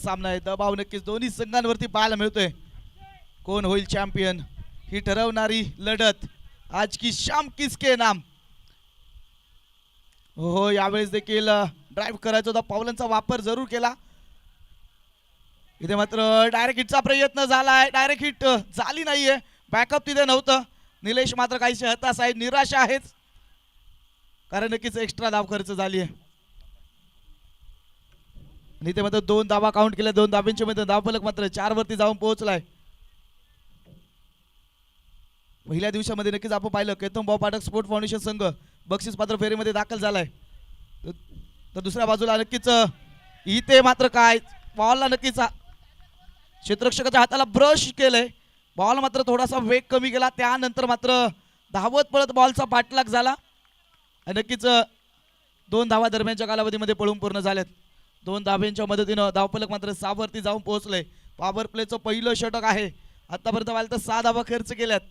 सामना आहे. दबाव नक्कीच दोन्ही संघांवरती पाहायला मिळतोय. कोण होईल चॅम्पियन ही ठरवणारी लढत आज की शाम किसके नाम. हो यावेळेस देखील ड्राईव्ह करायचा होता, पावलांचा वापर जरूर केला. इथे मात्र डायरेक्ट हिटचा प्रयत्न झालाय, डायरेक्ट हिट झाली नाहीये, बॅकअप तिथे नव्हतं. निलेश मात्र काहीसे हताश आहे, निराश आहेच, कारण नक्कीच एक्स्ट्रा धाव खर्च झाली आहे. आणि इथे मात्र 2 धावा काउंट केल्या, 2 धाब्यांच्या मध्ये धावफलक मात्र 4 वरती जाऊन पोहोचलाय. पहिल्या दिवसामध्ये नक्कीच आपण पाहिलं केतनभाऊ पाठक स्पोर्ट फाउंडेशन संघ बक्षीस पात्र फेरीमध्ये दाखल झालाय. तर दुसऱ्या बाजूला नक्कीच इथे मात्र काय बॉलला नक्कीच क्षेत्ररक्षकाच्या हाताला ब्रश केलंय, बॉल मात्र थोडासा वेग कमी केला, त्यानंतर मात्र धावत पळत बॉलचा पाठलाग झाला आणि नक्कीच 2 धावा दरम्यानच्या कालावधीमध्ये पळून पूर्ण झाल्यात. 2 धाब्यांच्या मदतीनं धावफलक मात्र 6 वरती जाऊन पोहोचलंय. पॉवर प्लेचं पहिलं षटक आहे, आतापर्यंत व्हायला तर 6 धावा खर्च केल्यात.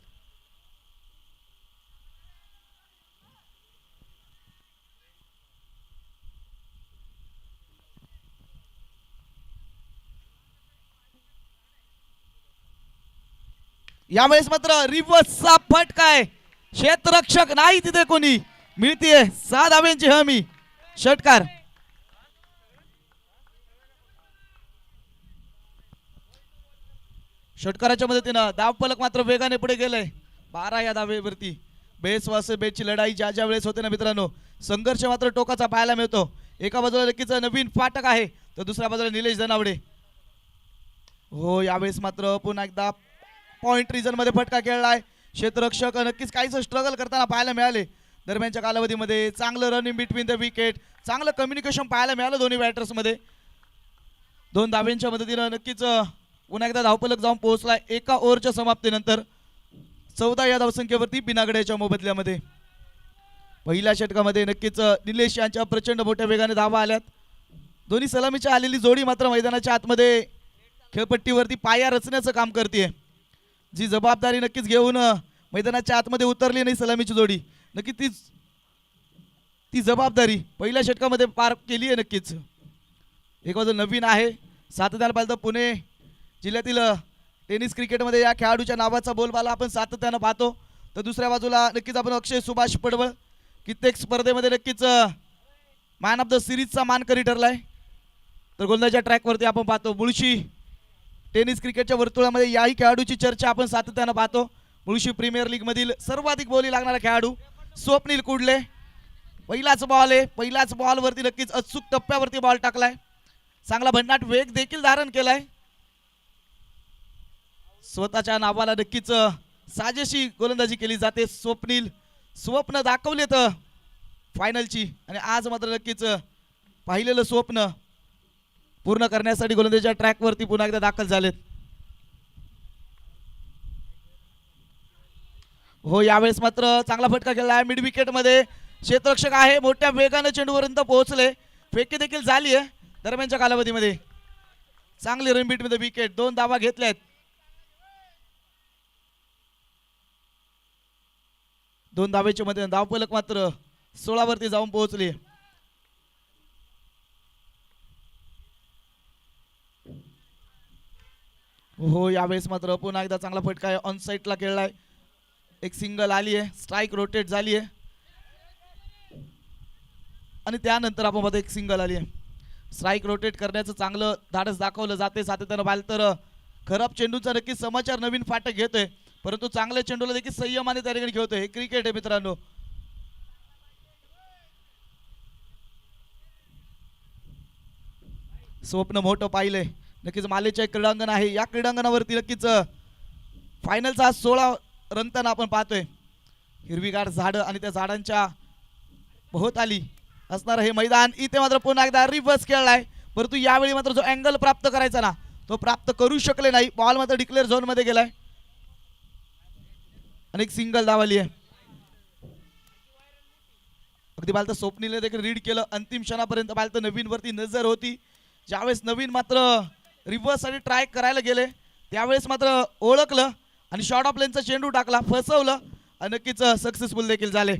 यावेळेस मात्र रिव्हर्सचा फटका आहे, क्षेत्ररक्षक नाही तिथे कोणी, मिळतीये 6 धाब्यांची हमी. षटकार षटकाराच्या मदतीनं धावफलक मात्र वेगाने पुढे गेलंय 12 या धावेवरती. बेस वर्सेस बेसची लढाई ज्या ज्या वेळेस होते ना मित्रांनो, संघर्ष मात्र टोकाचा पाहायला मिळतो. एका बाजूला नक्कीच नवीन फाटक आहे, तर दुसऱ्या बाजूला निलेश धनावडे. हो यावेळेस मात्र पुन्हा एकदा पॉइंट रिजन मध्ये फटका खेळलाय. क्षेत्ररक्षक नक्कीच काहीच स्ट्रगल करताना पाहायला मिळाले. दरम्यानच्या कालावधीमध्ये चांगलं run in between the wicket, चांगलं कम्युनिकेशन पाहायला मिळालं दोन्ही बॅटर्स मध्ये. 2 धाब्यांच्या मदतीनं नक्कीच पुन्हा एकदा धावफलक जाऊन पोहोचलाय. एका ओव्हरच्या समाप्तीनंतर 14 या धावसंख्येवरती बिनागड्याच्या मोबदल्यामध्ये. पहिल्या षटकामध्ये नक्कीच निलेश यांच्या प्रचंड मोठ्या वेगाने धावा आल्यात. दोन्ही सलामीच्या आलेली जोडी मात्र मैदानाच्या आतमध्ये खेळपट्टीवरती पाया रचण्याचं काम करते. जी जबाबदारी नक्कीच घेऊन मैदानाच्या आतमध्ये उतरली नाही सलामीची जोडी, नक्कीच ती जबाबदारी पहिल्या षटकामध्ये पार केली आहे नक्कीच. एक बाजू नवीन आहे, सातत्यानं पाहिलं तर पुणे जिल्ह्यातील टेनिस क्रिकेटमध्ये या खेळाडूच्या नावाचा बोलबाला आपण सातत्यानं पाहतो. तर दुसऱ्या बाजूला नक्कीच आपण अक्षय सुभाष पडवळ कित्येक स्पर्धेमध्ये नक्कीच मॅन ऑफ द सिरीजचा मानकरी ठरलाय. तर गोलंदाजीच्या ट्रॅकवरती आपण पाहतो मुळशी टेनिस क्रिकेटच्या वर्तुळामध्ये याही खेळाडूची चर्चा आपण सातत्यानं पाहतो. मुळशी प्रीमियर लीग मधील सर्वाधिक बोली लागणारा खेळाडू स्वप्नील कुडले. पहिलाच बॉल आहे, पहिल्याच बॉलवरती नक्कीच अचूक टप्प्यावरती बॉल टाकलाय, चांगला भन्नाट वेग देखील धारण केलाय. स्वतःच्या नावाला नक्कीच साजेशी गोलंदाजी केली जाते. स्वप्नील स्वप्न दाखवलेत फायनलची, आणि आज मात्र नक्कीच पाहिलेलं स्वप्न पूर्ण करण्यासाठी गोलंदाजीच्या ट्रॅकवरती पुन्हा एकदा दाखल झालेत. हो यावेळेस मात्र चांगला फटका केला आहे मिड विकेट मध्ये. क्षेत्ररक्षक आहे, मोठ्या वेगाने चेंडूपर्यंत पोहोचले, फेकी देखील झाली आहे दरम्यानच्या कालावधीमध्ये. चांगली रन बीट मध्ये विकेट, 2 धावा घेतल्यात. दोन धावेच्या मध्ये धावफलक मात्र 16 वरती जाऊन पोहोचले. हो यावेळेस मात्र पुन्हा एकदा चांगला फटका आहे, ऑन साइडला खेळलाय, एक सिंगल आली आहे, स्ट्राइक रोटेट झाली आहे आणि त्यानंतर आपण बघतो एक सिंगल आली आहे. स्ट्राइक रोटेट करण्याचं चांगलं धाडस दाखवलं जाते. सातत्यानं पाहिलं तर खराब चेंडूचा नक्कीच समाचार नवीन फाटक घेतोय, परंतु चांगल्या चेंडूला देखील संयमाने त्या ठिकाणी खेळतोय. हे क्रिकेट आहे मित्रांनो. स्वप्न मोठं पाहिलंय, नक्कीच मालेचे क्रीडांगण आहे, या क्रीडांगणावरती नक्कीच फायनलचा 16 रंगताना आपण पाहतोय. हिरवीगार झाडं आणि त्या झाडांच्या भोवताली असणार हे मैदान. इथे मात्र पुन्हा एकदा रिव्हर्स खेळलाय, परंतु यावेळी मात्र जो अँगल प्राप्त करायचा ना तो प्राप्त करू शकले नाही. बॉल मात्र डिक्लेअर झोन मध्ये गेलाय आणि एक सिंगल धावली आहे. अगदी पाहिलं तर स्वप्नीलने देखील रीड केलं. अंतिम क्षणापर्यंत पाहिलं तर नवीन वरती नजर होती. ज्यावेळेस नवीन मात्र रिव्हर्स साठी ट्राय करायला गेले त्यावेळेस मात्र ओळखलं आणि शॉर्ट ऑफ लेनचा चेंडू टाकला, फसवलं आणि नक्कीच सक्सेसफुल देखील झाले.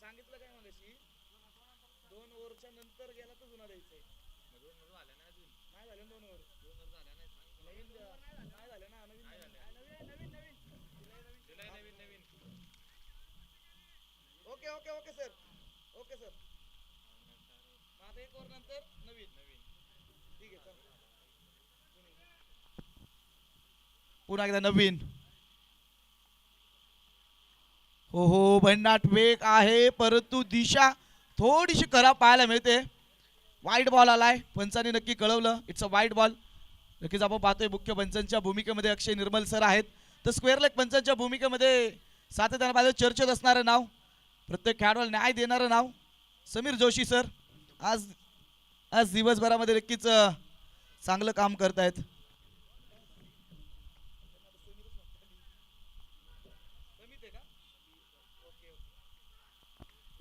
सांगितलं काय मगाशी 2 ओव्हरच्या नंतर गेला तर जुना द्यायचंय. नाही झाले 2 ओव्हर. नवीन नाही झाले ना. नवीन. Okay okay okay sir. Okay sir. आता 1 ओव्हर नंतर नवीन. ठीक आहे चल. पुन्हा एकदा नवीन. हो भन्नाट वेग आहे परंतु दिशा थोडीशी खराब पाहायला मिळते. वाईट बॉल आलाय. पंचांनी नक्की कळवलं इट्स अ वाईट बॉल. नक्कीच आपण पाहतोय मुख्य पंचांच्या भूमिकेमध्ये अक्षय निर्मल सर आहेत. तर स्क्वेअर लेग पंचांच्या भूमिकेमध्ये सातत्याने पाहिलं चर्चेत असणारं नाव, प्रत्येक खेळाडूला न्याय देणारं नाव समीर जोशी सर आज दिवसभरामध्ये नक्कीच चांगलं काम करतायत.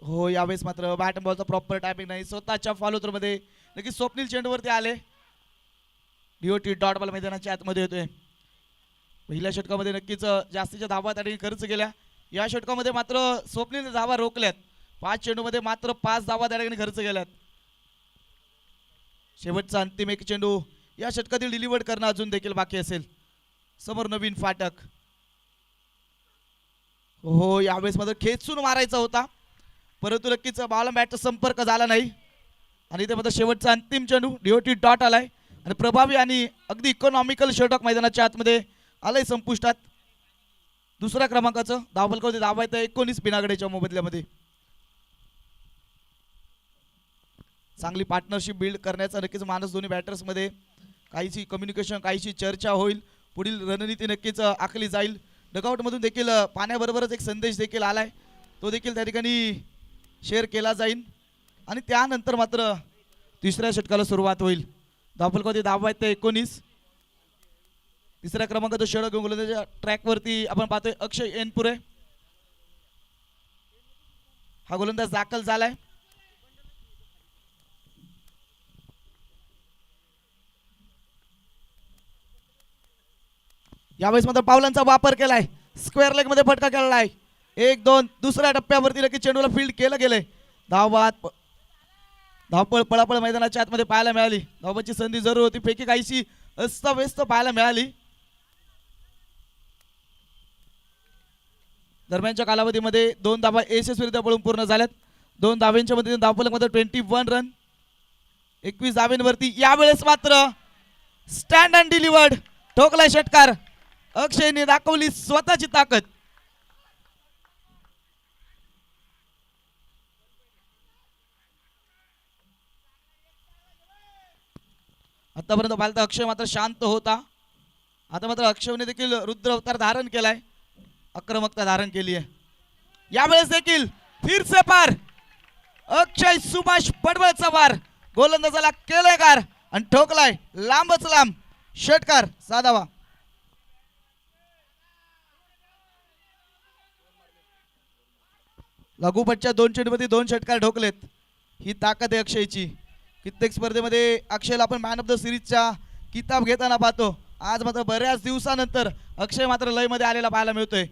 हो यावेळेस मात्र बॅट अँड बॉलचा प्रॉपर टायमिंग नाही. स्वतःच्या फॉलो थ्रो मध्ये नक्कीच स्वप्नील चेंडूवरती आले. डीओटी डॉट बॉल मैदानाच्या आतमध्ये येतोय. पहिल्या षटकामध्ये नक्कीच जास्तीच्या धावा त्या ठिकाणी खर्च केल्या. या षटकामध्ये मात्र स्वप्नील धावा रोखल्यात. 5 चेंडूमध्ये मात्र 5 धावा त्या ठिकाणी खर्च केल्यात. शेवटचा अंतिम एक चेंडू या षटकातील डिलिव्हर्ड करणं अजून देखील बाकी असेल. समोर नवीन फाटक. हो यावेळेस मात्र खेचून मारायचा होता परंतु नक्कीच बॉल बॅटचा संपर्क झाला नाही. आणि ते मात्र शेवटचा अंतिम चेंडू डीओटी डॉट आलाय आणि प्रभावी आणि अगदी इकॉनॉमिकल षटक मैदानाच्या आतमध्ये आलंय संपुष्टात. दुसऱ्या क्रमांकाचं धावफलकावरती धावा येतं 19 पिनागडेच्या मोबदल्यामध्ये. चांगली पार्टनरशिप बिल्ड करण्याचा नक्कीच मानस दोन्ही बॅटर्स मध्ये. काहीशी कम्युनिकेशन काहीशी चर्चा होईल. पुढील रणनीती नक्कीच आखली जाईल. डगआउट मधून देखील पाण्याबरोबरच एक संदेश देखील आलाय तो देखील त्या ठिकाणी शेअर केला जाईल. आणि त्यानंतर मात्र तिसऱ्या षटकाला सुरुवात होईल. धावफलकावरती धावा येतं 19. तिसऱ्या क्रमांकाचा षटक गोलंदाजीच्या ट्रॅकवरती आपण पाहतोय अक्षय एनपुरे. हा गोलंदाज दाखल झालाय. यावेळेस मात्र पावलांचा वापर केलाय. स्क्वेअर लेग मध्ये फटका केलेला आहे. 1-2 दुसऱ्या टप्प्यावरती लगेच चेंडूला फील्ड केलं गेलंय. धावपळ पळापळ मैदानाच्या आतमध्ये पाहायला मिळाली. धावपळची संधी जरूर होती. पैकी काहीशी अस्ताव्यस्त पाहायला मिळाली. दरम्यानच्या कालावधीमध्ये 2 धावा यशस्वीरित्या पळून पूर्ण झाल्यात. 2 धावांच्या मध्ये धावफलक 21 रन 21 धावांवरती. यावेळेस मात्र स्टँड अँड डिलिव्हर्ड ठोकलाय षटकार. अक्षयने दाखवली स्वतःची ताकद. आतापर्यंत पाहिलं तर अक्षय मात्र शांत होता. आता मात्र अक्षयने देखील रुद्र अवतार धारण केलाय. आक्रमकता धारण केली आहे. यावेळेस देखील फिरसे पार अक्षय सुभाष पडवळचा वार गोलंदाजाला केलाय कार आणि ठोकलाय लांबच लांब षटकार साधावा. लागूपटच्या 2 चेंडूमध्ये 2 षटकार ठोकलेत. ही ताकद आहे अक्षयची. कित्येक स्पर्धेमध्ये अक्षयला आपण मॅन ऑफ द सिरीजचा किताब घेताना पाहतो. आज मात्र बऱ्याच दिवसानंतर अक्षय मात्र लय मध्ये आलेला पाहायला मिळतोय.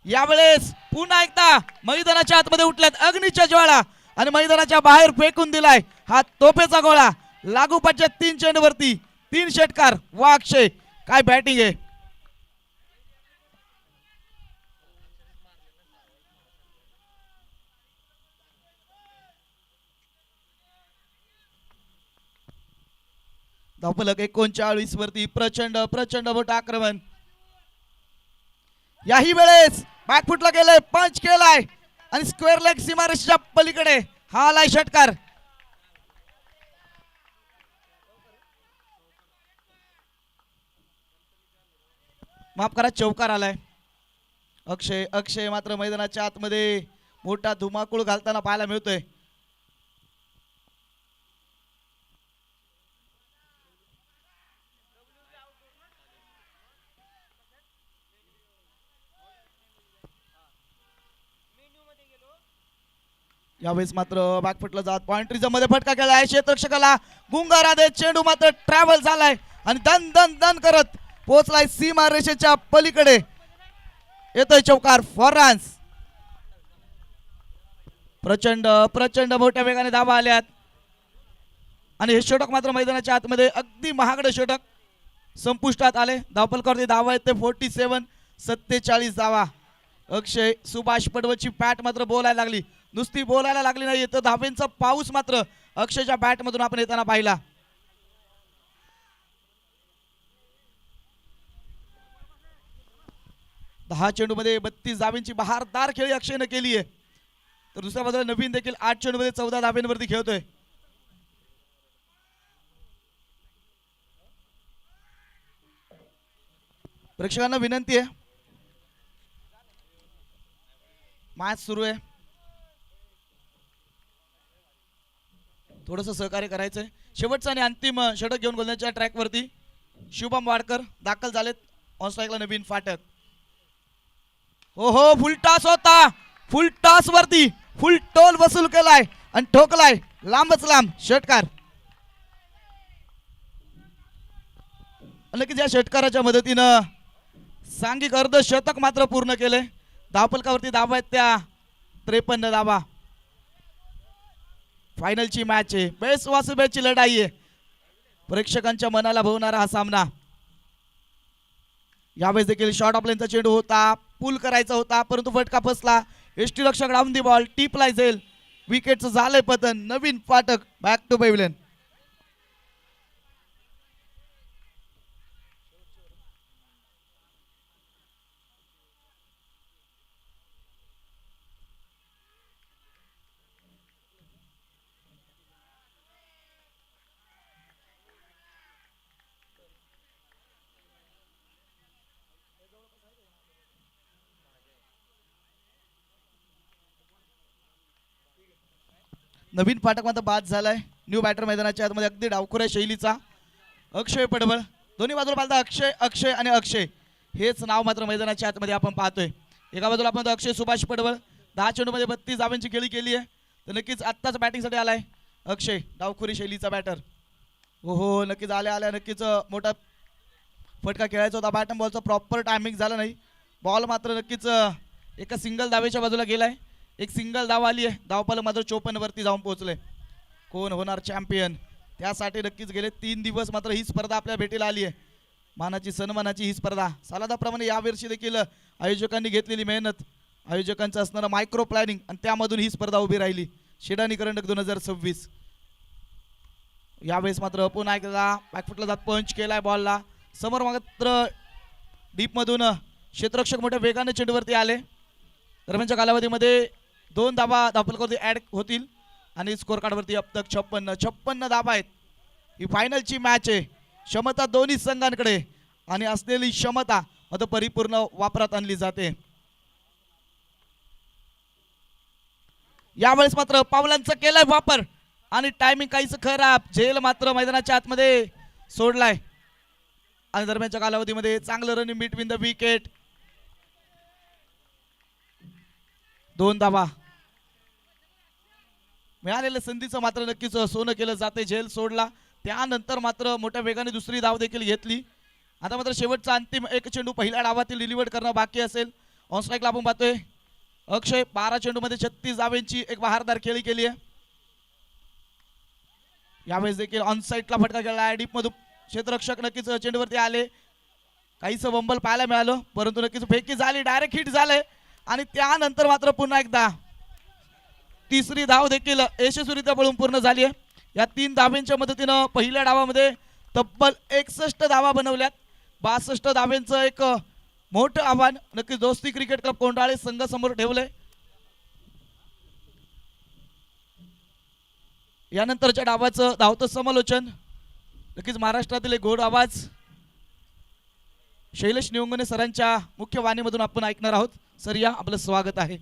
यावेळेस पुन्हा एकदा मैदानाच्या आतमध्ये उठल्यात अग्नीच्या ज्वाळा आणि मैदानाच्या बाहेर फेकून दिलाय हा तोफेचा गोळा. लागूपटच्या 3 चेंडूवरती 3 षटकार. वा अक्षय काय बॅटिंग आहे. धावफलक 39 वरती प्रचंड प्रचंड मोठं आक्रमण. याही वेळेस बॅकफुटला गेलंय पंच केलाय आणि स्क्वेअर लेग सीमारेषेच्या पलीकडे हा आलाय षटकार. माफ करा चौकार आलाय. अक्षय मात्र मैदानाच्या आतमध्ये मोठा धुमाकूळ घालताना पाहायला मिळतोय. यावेळेस मात्र बॅकफुटला जात पॉइंट मध्ये फटका केला आहे. क्षेत्ररक्षकाला गुंगारा देत चेंडू मात्र ट्रॅव्हल झालाय आणि दन दन दन करत पोहोचलाय सीमा रेषेच्या पलीकडे. येतोय चौकार फॉर रन्स. प्रचंड प्रचंड मोठ्या वेगाने धावा आल्यात आणि हे षटक मात्र मैदानाच्या आतमध्ये अगदी महागडे षटक संपुष्टात आले. धावफलकावरती धावा येते 47, 47 धावा. अक्षय सुभाष पडवळची बॅट मात्र बोलायला लागली, नुसती बोलायला लागली नाही तर धावेंचा पाऊस मात्र अक्षयच्या बॅट मधून आपण येताना पाहिला. दहा चेंडू मध्ये 32 धावेंची बहारदार खेळी अक्षयने केली आहे. तर दुसऱ्या बाजूला नवीन देखील 8 चेंडू मध्ये 14 धावेंवरती खेळतोय. प्रेक्षकांना विनंती आहे, मॅच सुरू आहे, थोडंसं सहकार्य करायचंय. शेवटचा आणि अंतिम षटक घेऊन गोलंदाजीच्या ट्रॅक वरती शुभम वाडकर दाखल झालेत. ऑन स्ट्राईकला नवीन फाटक. हो हो, फुल टॉस होता, फुल टॉस वरती फुल टोल वसूल केलाय आणि ठोकलाय लांबच लांब षटकार. नक्कीच या षटकाराच्या मदतीनं सांघिक अर्ध शतक मात्र पूर्ण केले. धावफलकावरती धावा आहेत त्या 53 धावा. फायनलची मॅच आहे, बेस वासुबेची लढाई आहे. प्रेक्षकांच्या मनाला भवणारा हा सामना. यावेळेस देखील शॉर्ट ऑफ लेनचा चेंडू होता, पूल करायचा होता परंतु फटका फसला. एसटी रक्षक डाऊन दी बॉल, टिपलाय जाईल, विकेटचं झालंय पतन. नवीन फाटक बॅक टू पेव्हिलियन. नवीन फाटक मात्र बाद झालाय. न्यू बॅटर मैदानाच्या आतमध्ये अगदी डावखुऱ्या शैलीचा अक्षय पडवळ. दोन्ही बाजूला पाहता अक्षय अक्षय आणि अक्षय हेच नाव मात्र मैदानाच्या आतमध्ये आपण पाहतोय. एका बाजूला आपण अक्षय सुभाष पडवळ 10 चेंडूमध्ये 32 धावांची खेळी केली आहे. तर नक्कीच आत्ताच बॅटिंगसाठी आलाय अक्षय, डावखुरी शैलीचा बॅटर. हो हो, नक्कीच आल्या आल्या नक्कीच मोठा फटका खेळायचा होता. बॅटन बॉलचा प्रॉपर टायमिंग झाला नाही. बॉल मात्र नक्कीच एका सिंगल धावेच्या बाजूला गेलाय. एक सिंगल धाव आली आहे. धावफलक मात्र 54 वरती जाऊन पोहोचले. कोण होणार चॅम्पियन त्यासाठी नक्कीच गेले 3 दिवस मात्र ही स्पर्धा आपल्या भेटीला आली आहे. मानाची सन्मानाची ही स्पर्धा. सालादाप्रमाणे यावर्षी देखील आयोजकांनी घेतलेली मेहनत, आयोजकांचं असणारं मायक्रो प्लॅनिंग आणि त्यामधून ही स्पर्धा उभी राहिली. शेडानी करंडक 2026. यावेळेस मात्र पुन्हा एकदा बॅकफुटला जात पंच केलाय बॉलला. समोर मात्र डीपमधून क्षेत्ररक्षक मोठ्या वेगाने चेंडूवरती आले. दरम्यानच्या कालावधीमध्ये 2 धावा धावफलकावरती ऍड होतील आणि स्कोर कार्डवरती अब तक 56 धावा आहेत. ही फायनलची मॅच आहे. क्षमता दोन्ही संघांकडे आणि असलेली क्षमता आता परिपूर्ण वापरात आणली जाते. यावेळेस मात्र पावलांचा केलाय वापर आणि टायमिंग काहीच खराब. झेल मात्र मैदानाच्या आतमध्ये सोडलाय आणि दरम्यानच्या कालावधीमध्ये चांगलं रनिंग बिटवीन द विकेट. 2 धावा. मिळालेल्या संधीचं मात्र नक्कीच सोनं केलं जाते. झेल सोडला त्यानंतर मात्र मोठ्या वेगाने दुसरी धाव देखील घेतली. आता मात्र शेवटचा अंतिम एक चेंडू पहिल्या डावातील डिलिव्हर करणं बाकी असेल. ऑन स्ट्राईकला आपण पाहतोय अक्षय 12 चेंडूमध्ये 36 धावेंची एक बहारदार खेळी केली आहे. यावेळेस देखील ऑन साईडला फटका गेला आहे. डीप मधून क्षेत्ररक्षक नक्कीच चेंडूवरती आले. काहीच बंबल पाहायला मिळालं परंतु नक्कीच फेकी झाली, डायरेक्ट हिट झाले आणि त्यानंतर मात्र पुन्हा एकदा तिसरी धाव देखील यशस्वीरित्या पळून पूर्ण झाली आहे. या 3 धावेंच्या मदतीनं पहिल्या डावामध्ये तब्बल 61 धावा बनवल्यात. 62 धावेंचं एक मोठं आव्हान नक्कीच दोस्ती क्रिकेट क्लब कोंडाळे संघासमोर ठेवलंय. यानंतरच्या डावाचं धावतं समालोचन नक्कीच महाराष्ट्रातील एक गोड आवाज शैलेश निवंगणे सरांच्या मुख्य वाणीमधून आपण ऐकणार आहोत. सर या, आपलं स्वागत आहे.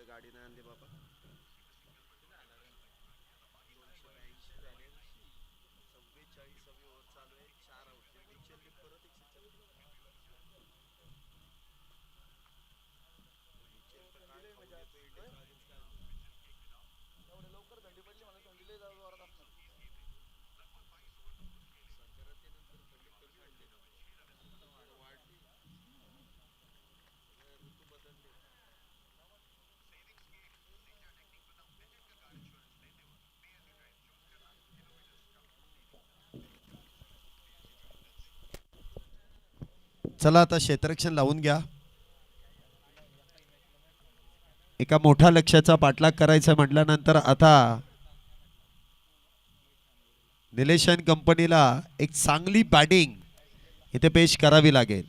गाडी नाही आणली बाबा. चला आता क्षेत्ररक्षण लावून घ्या. एका मोठ्या लक्ष्याचा पाठलाग करायचा म्हटल्यानंतर आता निलेश अँड कंपनीला एक चांगली बॅटिंग इथे पेश करावी लागेल.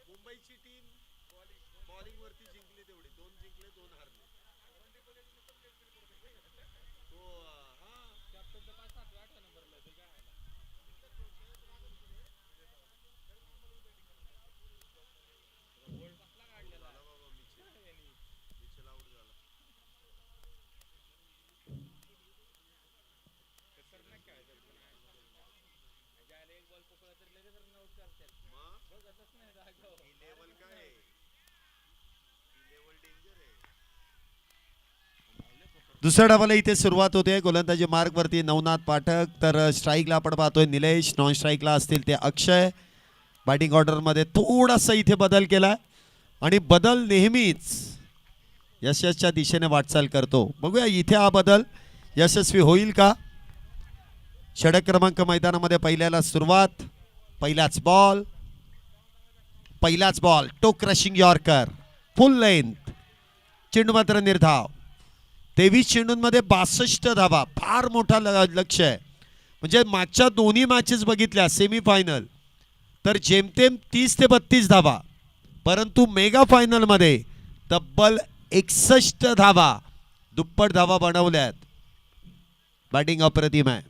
मुंबईची टीम बॉलिंग वरती जिंकली तेवढी 2 जिंकले 2 हारले. तो हा कॅप्टनचा 5-8 नंबरला आहे तो काय दुसऱ्या डावाला इथे सुरुवात होते. गोलंदाजी मार्ग वरती नवनाथ पाठक, तर स्ट्राईकला आपण पाहतोय निलेश, नॉन स्ट्राईकला असतील ते अक्षय. बॅटिंग ऑर्डर मध्ये थोडासा इथे बदल केला आणि बदल नेहमीच यशस्वीच्या दिशेने वाटचाल करतो. बघूया इथे हा बदल यशस्वी होईल का. षटक क्रमांक मैदानामध्ये पहिल्याला सुरुवात. पहिलाच बॉल टो क्रशिंग यॉर्कर फुल लेंथ. चेंडू मात्र निर्धाव. 23 चेंडूंमध्ये 62 धावा, फार मोठा लक्ष आहे. म्हणजे मागच्या दोन्ही मॅचेस बघितल्या सेमीफायनल तर जेमतेम 30 ते 32 धावा, परंतु मेगा फायनल मध्ये तब्बल 61 धावा, दुप्पट धावा बनवल्यात. बॅटिंग अप्रतिम आहे.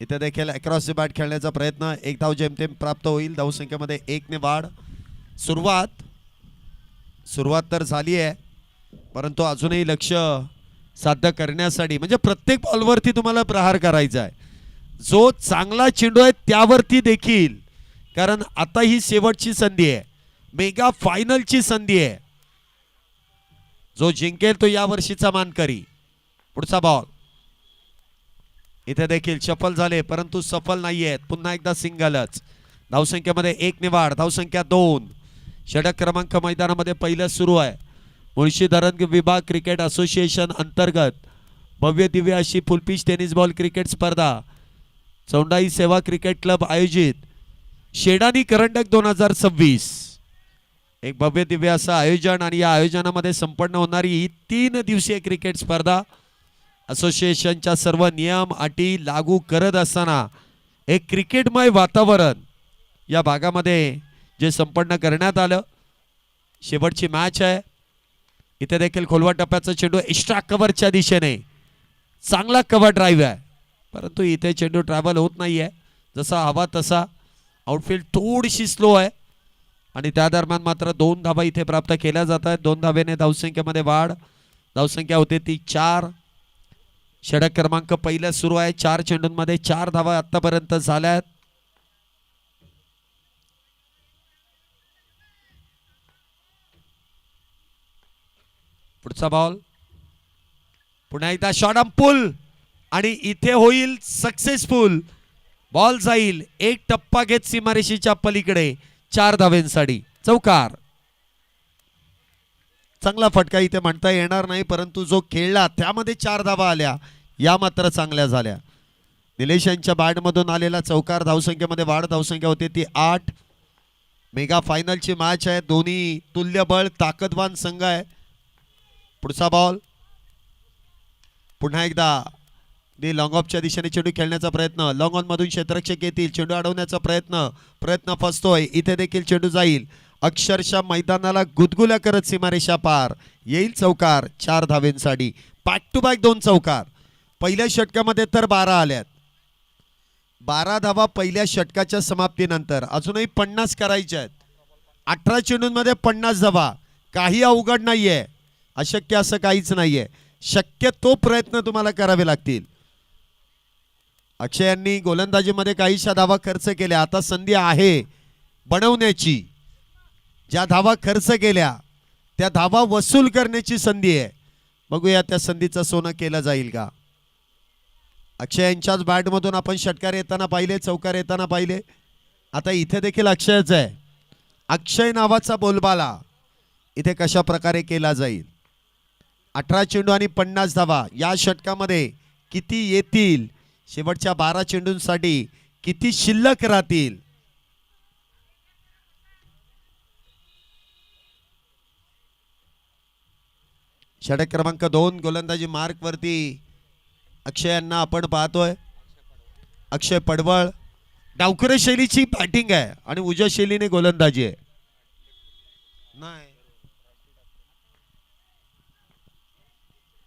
इथे देखील अक्रॉस द बॅट खेळण्याचा प्रयत्न. एक धाव जेमतेम प्राप्त होईल. धावसंख्येमध्ये 1 ने वाढ. सुरुवात तर झाली आहे, परंतु अजूनही लक्ष साध्य करण्यासाठी म्हणजे प्रत्येक बॉलवरती तुम्हाला प्रहार करायचा आहे. जो चांगला चेंडू आहे त्यावरती देखील, कारण आता ही शेवटची संधी आहे, मेगा फायनलची संधी आहे. जो जिंकेल तो या वर्षीचा मानकरी. पुढचा बॉल इथे देखील सफल झाले, परंतु सफल नाहीयेत. पुन्हा एकदा सिंगलच. धावसंख्येमध्ये 1 ने वाढ. धावसंख्या 2. षटक क्रमांक मैदानामध्ये पहिलं सुरू आहे. मुळशी धरण विभाग क्रिकेट असोसिएशन अंतर्गत भव्य दिव्य अशी फुलपिच टेनिस बॉल क्रिकेट स्पर्धा चौंडाई सेवा क्रिकेट क्लब आयोजित शेडानी करंडक 2026 एक भव्य दिव्य असं आयोजन. आणि या आयोजनामध्ये संपन्न होणारी ही 3 दिवसीय क्रिकेट स्पर्धा असोसिएशनच्या सर्व नियम अटी लागू करत असताना एक क्रिकेटमय वातावरण या भागामध्ये जे संपन्न करण्यात आलं. शेवटची मॅच आहे. इथे देखील खोलवा टप्प्याचा चेंडू एक्स्ट्रा कव्हरच्या दिशेने, चांगला कव्हर ड्राईव्ह आहे, परंतु इथे चेंडू ट्रॅव्हल होत नाहीये जसा हवा तसा. आउटफील्ड थोडीशी स्लो आहे आणि त्या दरम्यान मात्र 2 धावा इथे प्राप्त केल्या जात आहेत. 2 धावेने धावसंख्येमध्ये वाढ. धावसंख्या होते ती 4. षटक क्रमांक पहिला सुरू आहे. 4 चेंडूंमध्ये 4 धावा आतापर्यंत झाल्यात. पुढचा बॉल पुन्हा एकदा शॉट ऑन पुल आणि इथे होईल सक्सेसफुल. बॉल जाईल एक टप्पा घेत सीमारेषेच्या पलीकडे 4 धावेंसाठी. चौकार. चांगला फटका इथे म्हणता येणार नाही, परंतु जो खेळला त्यामध्ये 4 धावा आल्या, या मात्र चांगल्या झाल्या. निलेश यांच्या बॅटमधून आलेला चौकार. धावसंख्येमध्ये वाढ. धावसंख्या होते ती 8. मेगा फायनलची मॅच आहे. दोन्ही तुल्यबळ ताकदवान संघ आहे. पुढचा बॉल पुन्हा एकदा लॉंग ऑफच्या दिशेने चेंडू खेळण्याचा प्रयत्न, लॉंग ऑन मधून क्षेत्ररक्षक येतील, चेंडू अडवण्याचा प्रयत्न फसतोय. इथे देखील चेंडू जाईल, अक्षरशः मैदानाला गुदगुल्या करत सीमारेषा पार. येईल चौकार 4 धावेंसाठी. बॅक टू बॅक 2 चौकार. पहिल्या षटकामध्ये तर 12 आल्यात. 12 धावा पहिल्या षटकाच्या समाप्तीनंतर. अजूनही 50 करायच्या आहेत. 18 चेंडूंमध्ये 50 धावा. काही अवघड नाहीये, अशक्य असं काहीच नाहीये. शक्य तो प्रयत्न तुम्हाला करावे लागतील. अक्षय यांनी गोलंदाजीमध्ये काहीशा धावा खर्च केल्या. आता संधी आहे बनवण्याची. ज्या धावा खर्च केल्या त्या धावा वसूल करण्याची संधी आहे. बघूया त्या संधीचं सोनं केलं जाईल का. अक्षय यांच्याच बॅटमधून आपण षटकार येताना पाहिले, चौकार येताना पाहिले. आता इथे देखील अक्षयच आहे. अक्षय नावाचा बोलबाला इथे कशा प्रकारे केला जाईल. 18 चेंडू आणि 50 धावा या षटकामध्ये किती येतील, शेवटच्या 12 चेंडूंसाठी किती शिल्लक राहतील. षटक क्रमांक 2 गोलंदाजी मार्क वरती अक्षय यांना आपण पाहतोय. अक्षय पडवळ डावखुरे शैलीची बॅटिंग आहे आणि उजव्या शैलीने गोलंदाजी आहे. नाही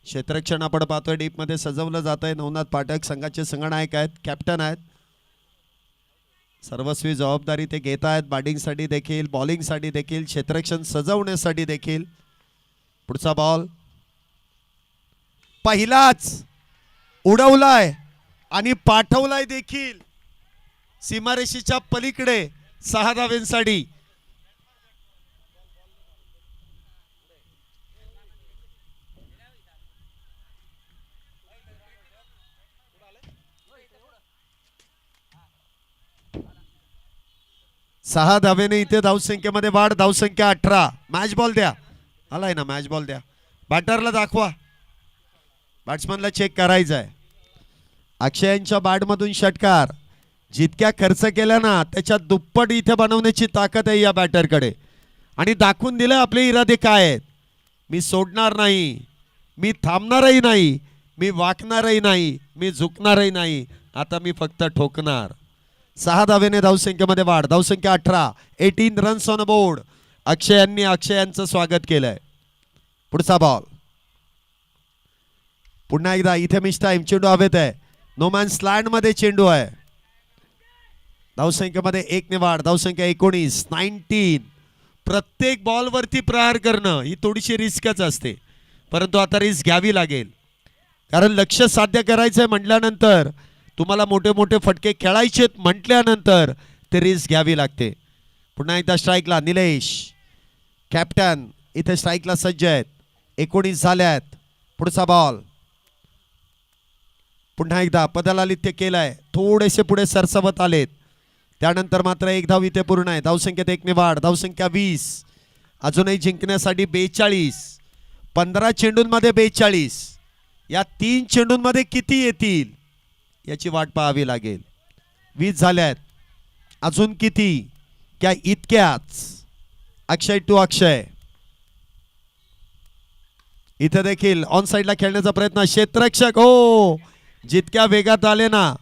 क्षेत्ररक्षण आपण पाहतोय डीप मध्ये सजवलं जात आहे. नवनाथ पाठक संघाचे संघनायक आहेत, कॅप्टन आहेत. सर्वस्वी जबाबदारी ते घेत आहेत. बॅटिंगसाठी देखील, बॉलिंगसाठी देखील, क्षेत्ररक्षण सजवण्यासाठी देखील. पुढचा बॉल पहिलाच उडवलाय आणि पाठवलाय देखील सीमारेषेच्या पलीकडे 6 धावेंसाठी. सहा धावेने इथे धावसंख्येमध्ये वाढ. धावसंख्या 18. मॅच बॉल द्या. आलाय ना, मॅच बॉल द्या. बॅटरला दाखवा, बॅट्समनला चेक करायचं आहे. अक्षयांच्या बॅटमधून षटकार जितक्या खर्च केला ना त्याच्या दुप्पट इथे बनवण्याची ताकद आहे या बॅटरकडे. आणि दाखवून दिलं आपले इरादे काय आहेत. मी सोडणार नाही, मी थांबणारही नाही, मी वाकणारही नाही, मी झुकणारही नाही. आता मी फक्त ठोकणार. 6 धावेने धावसंख्येमध्ये वाढ. धावसंख्या 18. 18 रन्स ऑन बोर्ड. अक्षयांनी अक्षयांचं स्वागत केलंय. पुढचा बॉल पुन्हा एकदा इथे मिस टाइम. चेंडू हवेत आहे. नो मॅन स्लँड मध्ये चेंडू आहे. धावसंख्येमध्ये 1 ने वाढ. धावसंख्या 19. 19. प्रत्येक बॉलवरती प्रहार करणं ही थोडीशी रिस्कच असते, परंतु आता रिस्क घ्यावी लागेल. कारण लक्ष्य साध्य करायचंय म्हटल्यानंतर, तुम्हाला मोठे मोठे फटके खेळायचेत म्हटल्यानंतर ते रिस्क घ्यावी लागते. पुन्हा एकदा स्ट्राईकला निलेश, कॅप्टन इथे स्ट्राईकला सज्ज आहेत. 19 झाल्यात. पुढचा बॉल पुन्हा एकदा पदलालित्य केलाय. थोडेसे पुढे सरसवत आलेत. त्यानंतर मात्र 1 धाव इथे पूर्ण आहे. धावसंख्येत 1 ने वाढ. धावसंख्या 20. अजूनही जिंकण्यासाठी 42. 15 चेंडूंमध्ये 42. या 3 चेंडूंमध्ये किती येतील याची वाट पाहावी लागेल. 20 झाल्यात. अजून किती? क्या इतक्याच? अक्षय टू अक्षय. इथे देखील ऑन साइडला खेळण्याचा प्रयत्न. क्षेत्ररक्षक हो, जितक्या वेगात आले ना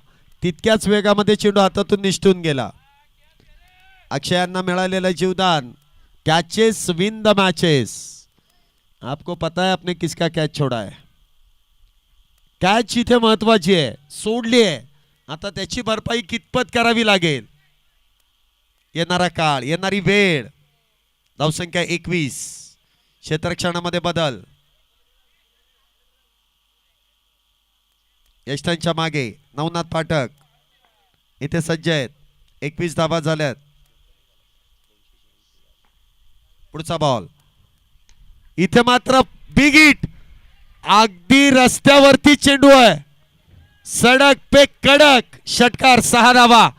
तितक्याच वेगामध्ये चेंडू हातातून निष्ठून गेला. अक्षयांना मिळालेलं जीवदान. Catches win the matches. आपको पता है आपने किसका कॅच छोड़ा है. कॅच इथे महत्वाची आहे, सोडली आहे. आता त्याची भरपाई कितपत करावी लागेल. येणारा काळ, येणारी वेळ. धावसंख्या 21. क्षेत्ररक्षणामध्ये बदल. यष्टांच्या मागे नवनाथ पाठक इथे सज्ज आहेत. 21 धावा झाल्यात. पुढचा बॉल इथे मात्र बिग हिट. अगदी रस्त्यावरती चेंडू आहे. सडक पे कडक षटकार. 6 धावा.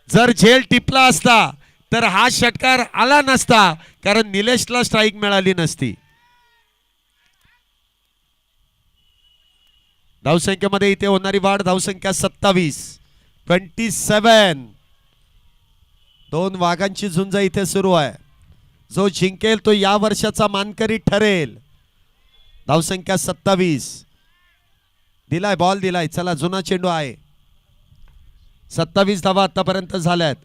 जर झेल टिपला असता तर हा षटकार आला नसता, कारण निलेशला स्ट्राईक मिळाली नसती. धावसंख्येमध्ये इथे होणारी वाढ. धावसंख्या 27. 27. 2 वाघांची झुंज इथे सुरू आहे. जो जिंकेल तो या वर्षाचा मानकरी ठरेल. धावसंख्या 27. दिलाय बॉल दिलाय. चला जुना चेंडू आहे. 27 धावा आतापर्यंत झाल्यात.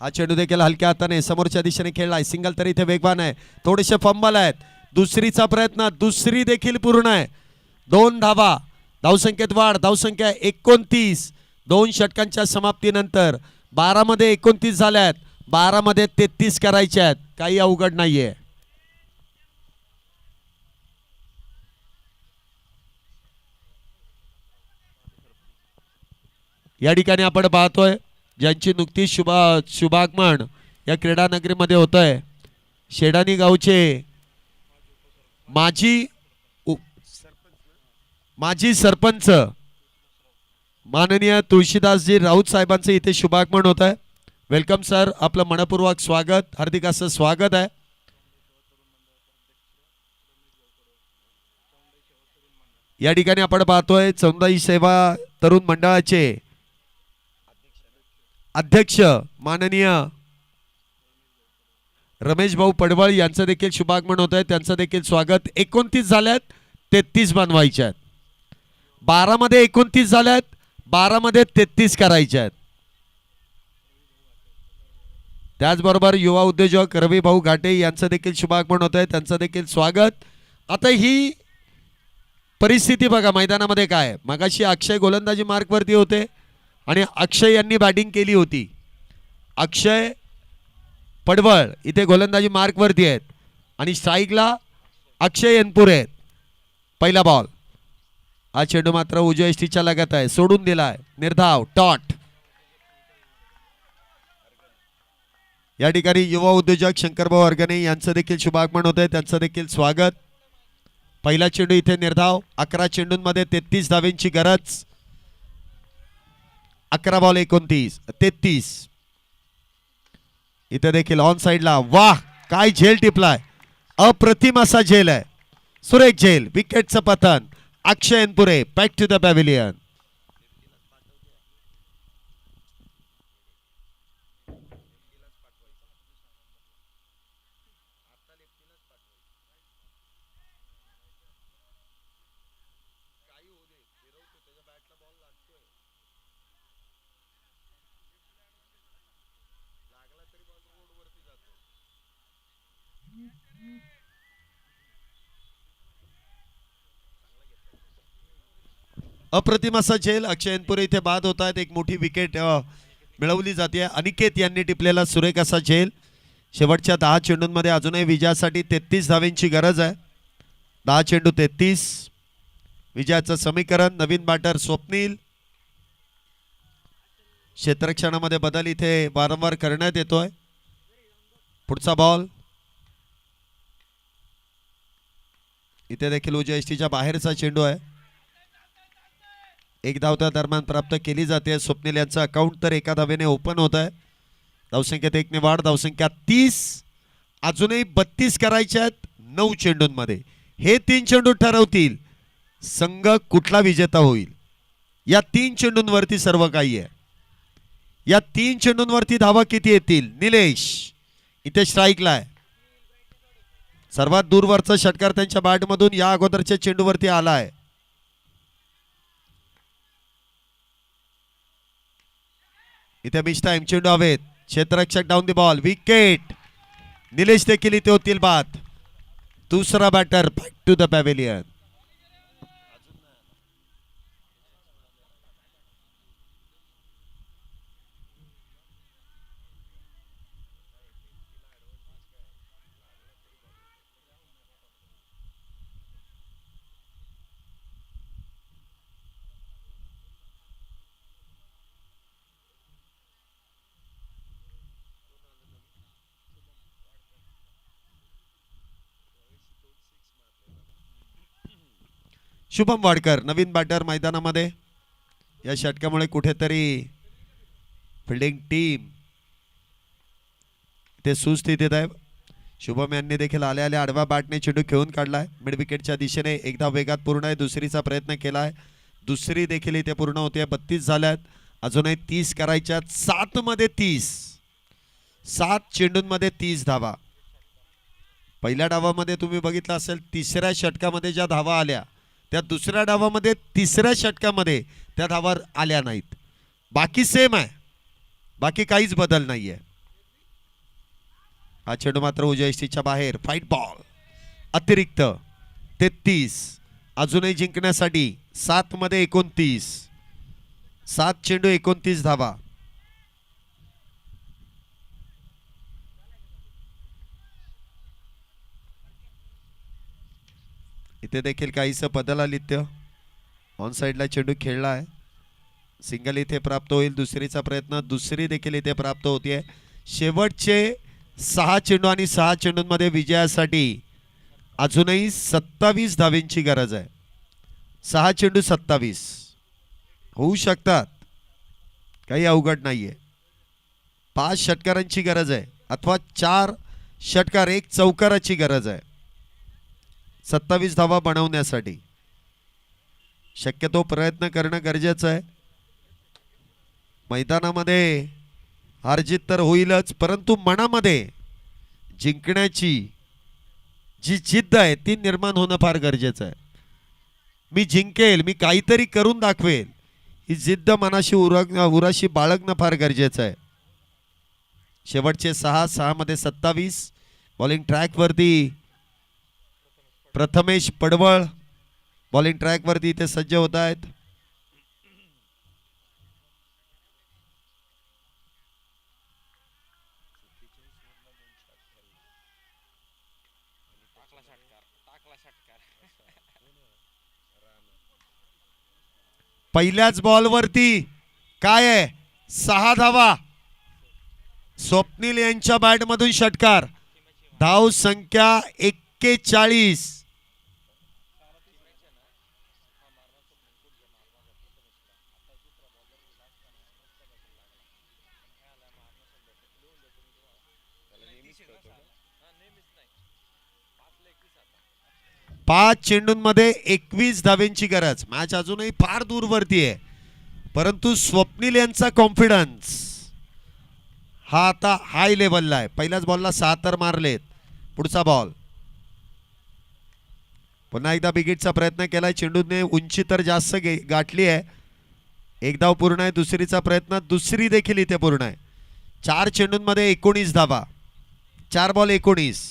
हा चेंडू देखील हलक्या हाताने समोरच्या दिशेने खेळलाय. सिंगल तरी इथे वेगवान आहे. थोडेसे फंबल आहेत. दुसरीचा प्रयत्न, दुसरी देखील पूर्ण आहे. 2 धावा. धावसंख्येत वाढ. धावसंख्या 29. 2 षटकांच्या समाप्तीनंतर 12 मध्ये 29 झाल्यात. 12 मध्ये 33 करायच्या आहेत. काही अवघड नाहीये. या ठिकाणी आपण पाहतोय ज्यांची नुकतीच शुभागमन या क्रीडा नगरीमध्ये होतंय. शेडानी गावचे माजी सरपंच माननीय तुळशीदासजी राऊत साहेबांचे इथे शुभागमन होत आहे. वेलकम सर, आपलं मनपूर्वक स्वागत, हार्दिक असं स्वागत आहे. या ठिकाणी आपण पाहतोय चौंदाई सेवा तरुण मंडळाचे अध्यक्ष माननीय रमेश भाऊ पडवळ यांचं देखील शुभागमन होत आहे. त्यांचं देखील स्वागत. 29 झाल्यात, 33 बनवायच्या आहेत. 12 मध्ये 29 झाल्यात, 12 मध्ये 33 करायच्या आहेत. त्याचबरोबर युवा उद्योजक रवी भाऊ घाटे यांचं देखील शुभागमन होत आहे. त्यांचं देखील स्वागत. आता ही परिस्थिती बघा मैदानामध्ये काय. मगाशी अक्षय गोलंदाजी मार्कवरती होते आणि अक्षय यांनी बॅटिंग केली होती. अक्षय पडवळ इथे गोलंदाजी मार्कवरती आहेत आणि स्ट्राईकला अक्षय एनपुरे आहेत. पहिला बॉल. हा चेंडू मात्र उजव्या यष्टीच्या लगत आहे. सोडून दिलाय. निर्धाव टॉट. या ठिकाणी युवा उद्योजक शंकरभाऊ अर्गणे यांचं देखील शुभागमन होत आहे. त्यांचं देखील स्वागत. पहिला चेंडू इथे निर्धाव. 11 चेंडूंमध्ये 33 धावेंची गरज. 11 बॉल 33. इथे देखील ऑन साइडला. वाह, काय झेल टिपलाय. अप्रतिम असा झेल आहे. सुरेख झेल. विकेटचं पतन. अक्षय एनपुरे बॅक टू द पॅव्हिलियन. अप्रतिम असा झेल. अक्षय एनपुरे इथे बाद होत आहेत. एक मोठी विकेट मिळवली जाते. अनिकेत यांनी टिपलेला सुरेख असा झेल. शेवटच्या 10 चेंडूंमध्ये अजूनही विजयासाठी 33 धावेंची गरज आहे. 10 चेंडू 33. विजयाचं समीकरण. नवीन बॅटर स्वप्नील. क्षेत्ररक्षणामध्ये बदल इथे वारंवार करण्यात येतोय. पुढचा बॉल. इथे देखील उजव्या यष्टीच्या बाहेरचा चेंडू आहे. एक धाव त्या दरम्यान प्राप्त केली जाते. स्वप्नील यांचं अकाउंट तर 1 धावेने ओपन होत आहे. धावसंख्येत 1 ने वाढ. धावसंख्या 30. अजूनही 32 करायच्या आहेत 9 चेंडूंमध्ये. हे 3 चेंडू ठरवतील संघ कुठला विजेता होईल. या 3 चेंडूंवरती सर्व काही आहे. या 3 चेंडूंवरती धावा किती येतील. निलेश इथे स्ट्राईकला आहे. सर्वात दूरवरचा षटकार त्यांच्या बॅटमधून या अगोदरच्या चेंडूवरती आला आहे. इथे मिस टाइम. चेंडू हवेत. क्षेत्ररक्षक down the ball. Wicket. Nilesh देखील इथे होतील बाद. दुसरा batter back to the pavilion. Shubham Wadkar नवीन बॅटर मैदानामध्ये. या षटकामुळे कुठेतरी फिल्डिंग टीम ते सुस्थितीत आहे. शुभम यांनी देखील आल्या आल्या आडव्या बॅटने चेंडू खेळून काढलाय. मिड विकेटच्या दिशेने. एकदा वेगात पूर्ण आहे. दुसरीचा प्रयत्न केलाय. दुसरी देखील इथे पूर्ण होते. 32 झाल्यात. अजूनही 30 करायच्यात. 7 मध्ये 30. 7 चेंडूंमध्ये 30 धावा. पहिल्या डावामध्ये तुम्ही बघितलं असेल तिसऱ्या षटकामध्ये ज्या धावा आल्या त्या दुसऱ्या डावामध्ये तिसऱ्या षटकामध्ये त्या धावा आल्या नाहीत. बाकी सेम आहे, बाकी काहीच बदल नाहीये. हा चेंडू मात्र उजव्या यष्टीच्या बाहेर. फाईट बॉल अतिरिक्त 33. अजूनही जिंकण्यासाठी 7 मध्ये 29. 7 चेंडू 29 धावा. इथे देखील काहीसं बदल आलित्य. ऑन साइडला चेंडू खेळला आहे. सिंगल इथे प्राप्त होईल. दुसरीचा प्रयत्न, दुसरी देखील इथे प्राप्त होतीये. शेवटचे 6 चेंडू आणि 6 चेंडूंमध्ये विजयासाठी अजूनही 27 धावेंची गरज आहे. 6 चेंडू 27 होऊ शकतात, काही अवघड नाहीये. 5 षटकारांची गरज आहे अथवा 4 षटकार 1 चौकाराची गरज आहे 27 धावा बनवण्यासाठी. शक्यतो प्रयत्न करणं गरजेचं आहे. मैदानामध्ये हारजीत तर होईलच, परंतु मनामध्ये जिंकण्याची जी जिद्द आहे ती निर्माण होणं फार गरजेचं आहे. मी जिंकेल, मी काहीतरी करून दाखवेल, ही जिद्द मनाशी उराशी बाळगणं फार गरजेचं आहे. शेवटचे 6 मध्ये 27. बॉलिंग ट्रॅकवरती प्रथमेश पडवळ बॉलिंग ट्रॅकवरती इथे सज्ज होत आहेत. पहिल्याच बॉलवरती काय आहे, 6 धावा. स्वप्नील यांच्या बॅटमधून षटकार. धाव संख्या 41. पाच चेंडूंमध्ये 21 धावेंची गरज. मॅच अजूनही फार दूरवरती आहे, परंतु स्वप्नील यांचा कॉन्फिडन्स हा आता हाय लेवलला आहे. पहिल्याच बॉलला 6 तर मारलेत. पुढचा बॉल पुन्हा एकदा बिगिटचा प्रयत्न केलाय. चेंडूने उंची तर जास्त गाठली आहे. एक धाव पूर्ण आहे. दुसरीचा प्रयत्न, दुसरी देखील इथे पूर्ण आहे. 4 चेंडूंमध्ये 19 धावा. 4 बॉल 19.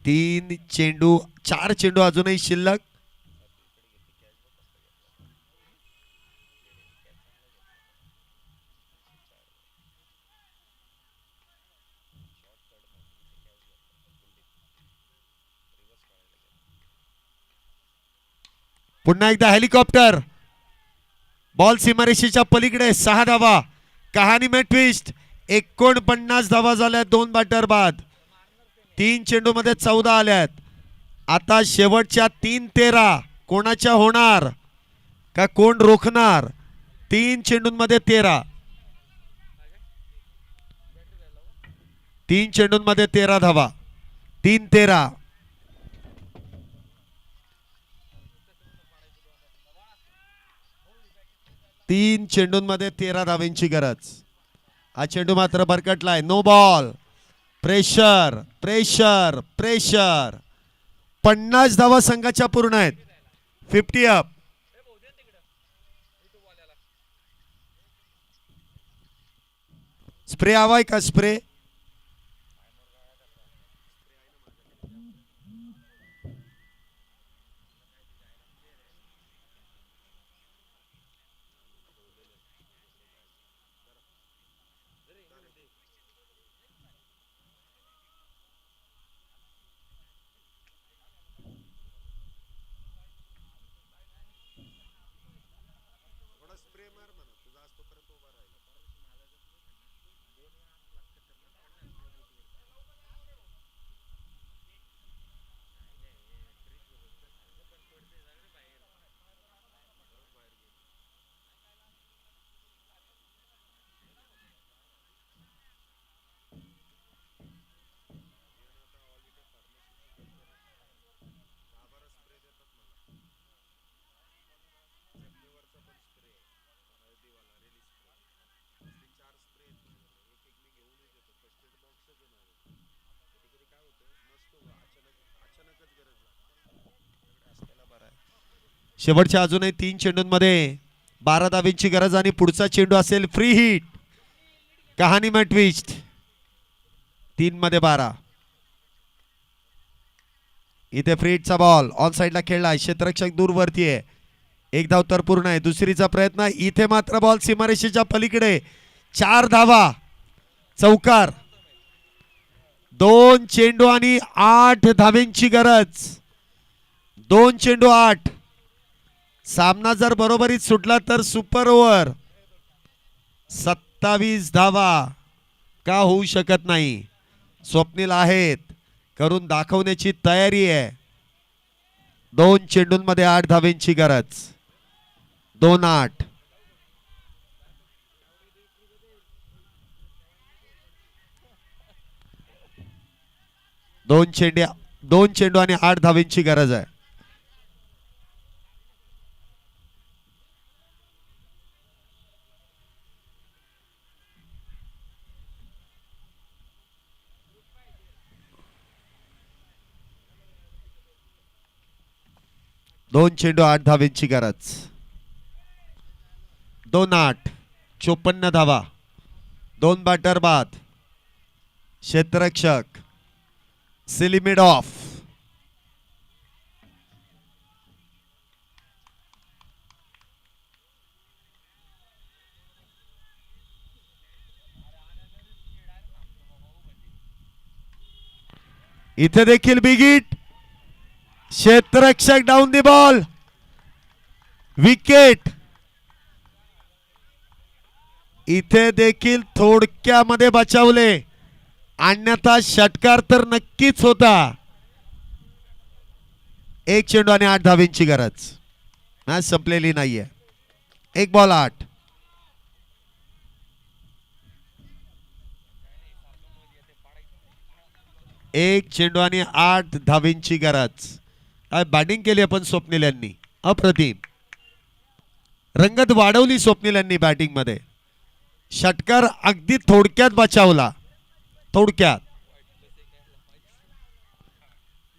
3 चेंडू, 4 चेंडू अजूनही शिल्लक. पुन्हा एकदा हेलिकॉप्टर. बॉल सीमारेषेच्या पलीकडे. 6 धावा. कहाणी में ट्विस्ट. 49 धावा झाल्या 2 बॅटर बाद. 3 चेंडू मध्ये 14 आल्यात. आता शेवटच्या 3-13 कोणाच्या होणार का कोण रोखणार. 3 चेंडूंमध्ये 13. 3 चेंडूंमध्ये 13 धावा. 3-13. 3 चेंडूंमध्ये 13 धावेंची गरज. हा चेंडू मात्र भरकटलाय. No ball. Pressure pressure pressure. 50 धावा संघाच्या पूर्ण आहेत. 50 अप. स्प्रे हवाय का स्प्रे. शेवटच्या अजूनही 3 चेंडूंमध्ये 12 धावेंची गरज आणि पुढचा चेंडू असेल फ्री हिट. कहाणी में ट्विस्ट. 3 मध्ये 12. इथे फ्री हिटचा बॉल ऑन साइडला खेळलाय. क्षेत्ररक्षक दूरवरती आहे. एक धाव तर पूर्ण आहे. दुसरीचा प्रयत्न. इथे मात्र बॉल सीमारेषेच्या पलीकडे. 4 धावा. चौकार. 2 चेंडू आणि 8 धावेंची गरज. 2 चेंडू 8. सामना जर बरोबरीत सुटला तर सुपर ओव्हर. 27 धावा का होऊ शकत नाही. स्वप्नील आहेत. करून दाखवण्याची तयारी आहे. 2 चेंडूंमध्ये 8 धावेंची गरज. 2-8. 2 चेंडू आणि 8 धावेंची गरज आहे. दोन चेंडू 8 धावेंची गरज. 2-8. 54 धावा. 2 बॅटर बाद. क्षेत्ररक्षक सिलिमिड ऑफ. इथे देखील बिग हिट. क्षेत्ररक्षक डाऊन दी बॉल. विकेट. इथे देखील थोडक्यामध्ये बचावले. अन्यथा षटकार तर नक्कीच होता. 1 चेंडू आणि 8 धावेंची गरज. मॅच संपलेली नाहीये. 1 बॉल 8. एक चेंडू आणि 8 धावेंची गरज. काय बॅटिंग केली आपण स्वप्नील यांनी. अप्रतिम. रंगत वाढवली स्वप्नील यांनी बॅटिंग मध्ये. षटकार अगदी थोडक्यात बचावला. थोडक्यात.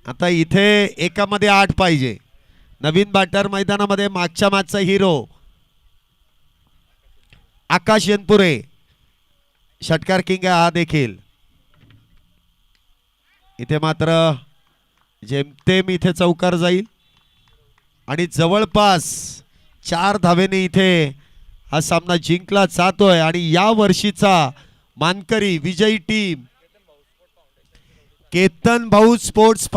आता इथे एकामध्ये 8 पाहिजे. नवीन बॅटर मैदानामध्ये मागच्या मॅचचा हिरो आकाश यनपुरे. षटकार किंग आहे हा देखील. इथे मात्र जेमतेम इथे चौकार जाईल आणि जवळपास 4 धावेने इथे हा सामना जिंकला जातोय. आणि या वर्षीचा मानकरी विजयी टीम केतन भाऊ स्पोर्ट्स